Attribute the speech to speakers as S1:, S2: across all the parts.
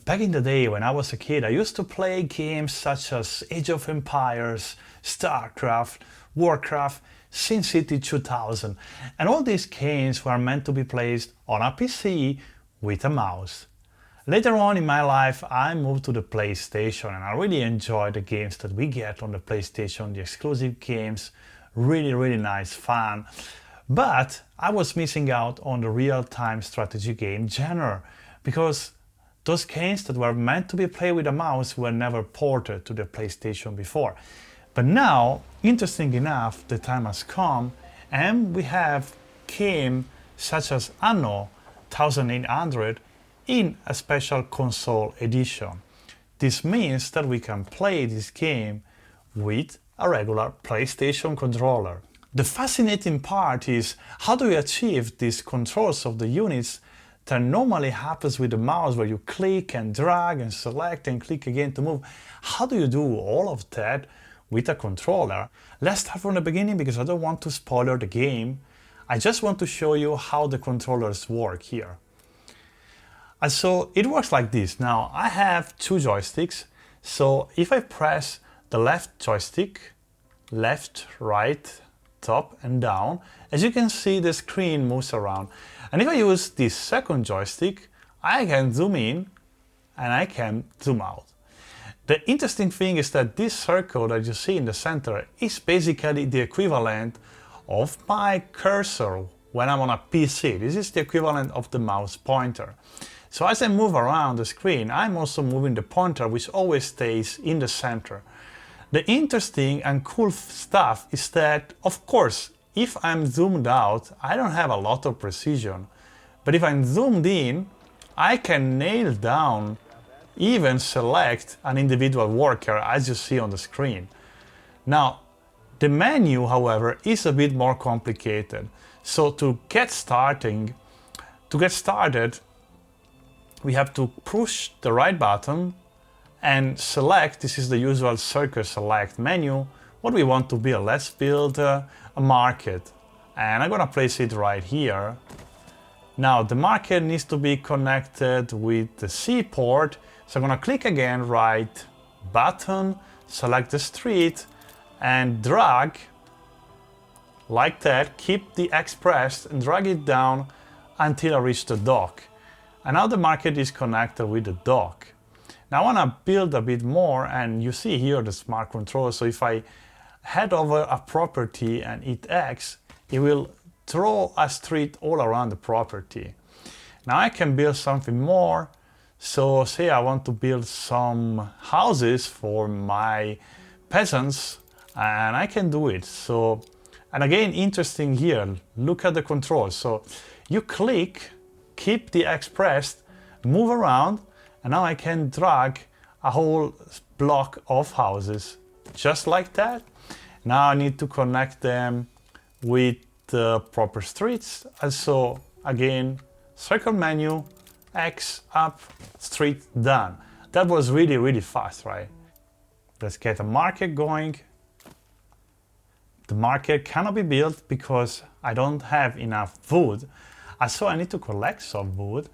S1: Back in the day when I was a kid, I used to play games such as Age of Empires, Starcraft, Warcraft, SimCity 2000, and all these games were meant to be played on a PC with a mouse. Later on in my life, I moved to the PlayStation and I really enjoy the games that we get on the PlayStation, the exclusive games, really nice, fun. But I was missing out on the real-time strategy game genre because those games that were meant to be played with a mouse were never ported to the PlayStation before. But now, interesting enough, the time has come and we have games such as Anno 1800 in a special console edition. This means that we can play this game with a regular PlayStation controller. The fascinating part is how do we achieve these controls of the units that normally happens with the mouse, where you click and drag and select and click again to move. How do you do all of that with a controller? Let's start from the beginning because I don't want to spoil the game. I just want to show you how the controllers work here. And so it works like this. Now I have two joysticks. So if I press the left joystick, left, right, top and down, as you can see the screen moves around. And if I use this second joystick, I can zoom in and I can zoom out. The interesting thing is that this circle that you see in the center is basically the equivalent of my cursor when I'm on a PC. This is the equivalent of the mouse pointer. So as I move around the screen, I'm also moving the pointer, which always stays in the center. The interesting and cool stuff is that, of course, if I'm zoomed out, I don't have a lot of precision. But if I'm zoomed in, I can nail down, even select an individual worker as you see on the screen. Now, the menu, however, is a bit more complicated. So to get started, we have to push the right button and select. This is the usual circle select menu. What we want to build? Let's build a market. And I'm gonna place it right here. Now the market needs to be connected with the C port. So I'm gonna click again, right button, select the street and drag like that. Keep the X pressed and drag it down until I reach the dock. And now the market is connected with the dock. Now I want to build a bit more, and you see here the smart control. So if I head over a property and hit X, it will throw a street all around the property. Now I can build something more. So say I want to build some houses for my peasants, and I can do it. So, and again, interesting here, look at the controls. So you click, keep the X pressed, move around, and now I can drag a whole block of houses, just like that. Now I need to connect them with the proper streets. And so again, circle menu, X, up, street, done. That was really fast, right? Let's get a market going. The market cannot be built because I don't have enough wood. And so I need to collect some wood.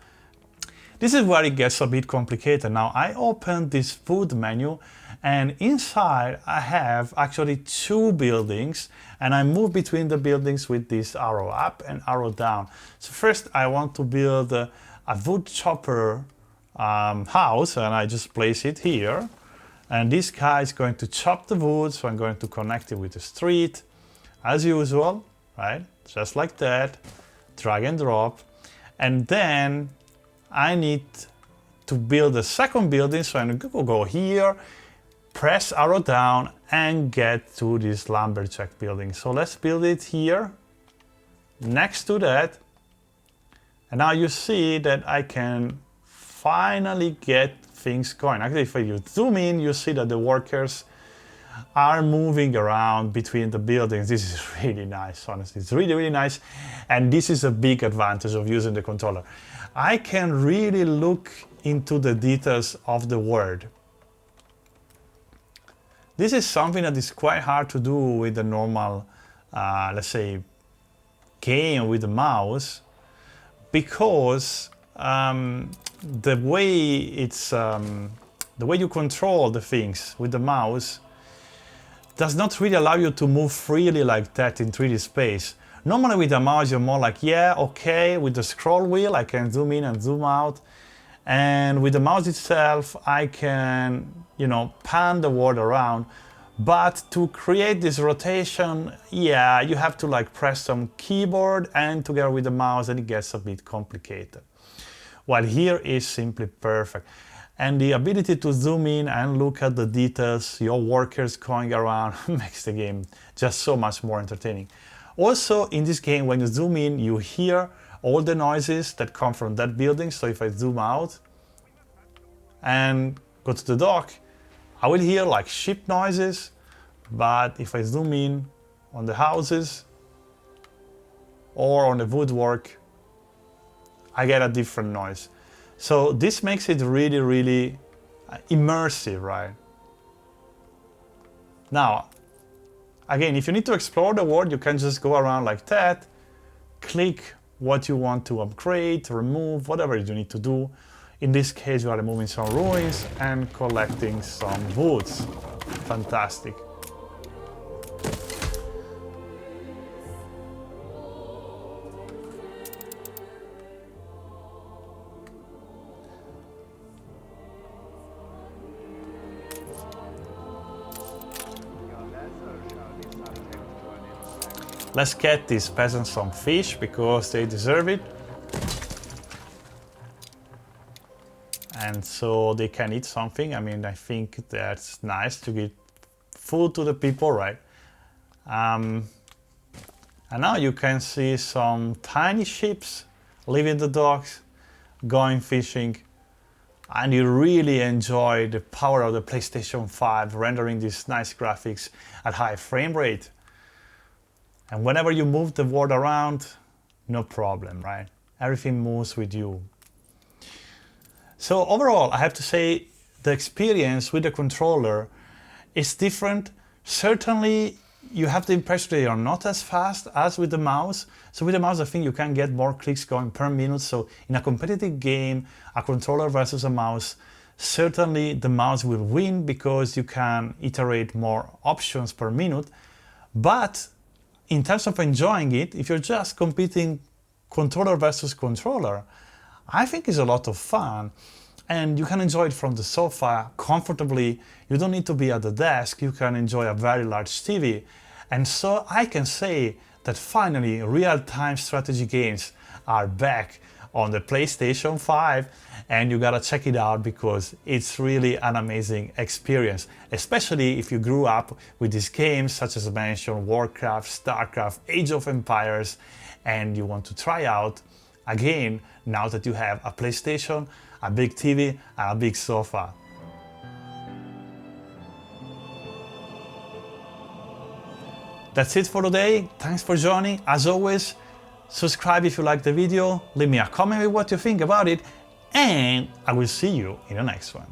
S1: This is where it gets a bit complicated. Now I open this food menu and inside I have actually two buildings and I move between the buildings with this arrow up and arrow down. So first I want to build a wood chopper house and I just place it here. And this guy is going to chop the wood, so I'm going to connect it with the street as usual, right? Just like that, drag and drop. And then I need to build a second building, so I'm going to go here, press arrow down and get to this lumberjack building. So let's build it here, next to that. And now you see that I can finally get things going. Actually, if you zoom in, you see that the workers are moving around between the buildings. This is really nice, honestly. It's really nice. And this is a big advantage of using the controller. I can really look into the details of the world. This is something that is quite hard to do with the normal, let's say, game with the mouse, because the way it's the way you control the things with the mouse does not really allow you to move freely like that in 3D space. Normally with the mouse you're more like, yeah, okay, with the scroll wheel I can zoom in and zoom out, and with the mouse itself I can, you know, pan the world around. But to create this rotation, yeah, you have to like press some keyboard and together with the mouse, and it gets a bit complicated. While here is simply perfect. And the ability to zoom in and look at the details, your workers going around, makes the game just so much more entertaining. Also in this game, when you zoom in, you hear all the noises that come from that building. So if I zoom out and go to the dock, I will hear like ship noises, but if I zoom in on the houses or on the woodwork, I get a different noise. So this makes it really, really immersive, right? Now, again, if you need to explore the world, you can just go around like that, click what you want to upgrade, remove, whatever you need to do. In this case, you are removing some ruins and collecting some woods. Fantastic. Let's get these peasants some fish because they deserve it. And so they can eat something. I mean, I think that's nice to give food to the people, right? And now you can see some tiny ships leaving the docks, going fishing. And you really enjoy the power of the PlayStation 5 rendering these nice graphics at high frame rate. And whenever you move the world around, no problem, right? Everything moves with you. So overall, I have to say the experience with the controller is different. Certainly, you have the impression that they are not as fast as with the mouse. So with the mouse, I think you can get more clicks going per minute. So in a competitive game, a controller versus a mouse, certainly the mouse will win because you can iterate more options per minute. But in terms of enjoying it, if you're just competing controller versus controller, I think it's a lot of fun. And you can enjoy it from the sofa comfortably. You don't need to be at the desk. You can enjoy a very large TV. And so I can say that finally real-time strategy games are back on the PlayStation 5, and you gotta check it out because it's really an amazing experience, especially if you grew up with these games such as I mentioned, Warcraft, Starcraft, Age of Empires, and you want to try out again now that you have a PlayStation, a big TV, and a big sofa. That's it for today. Thanks for joining. As always, subscribe if you like the video, leave me a comment with what you think about it, and I will see you in the next one.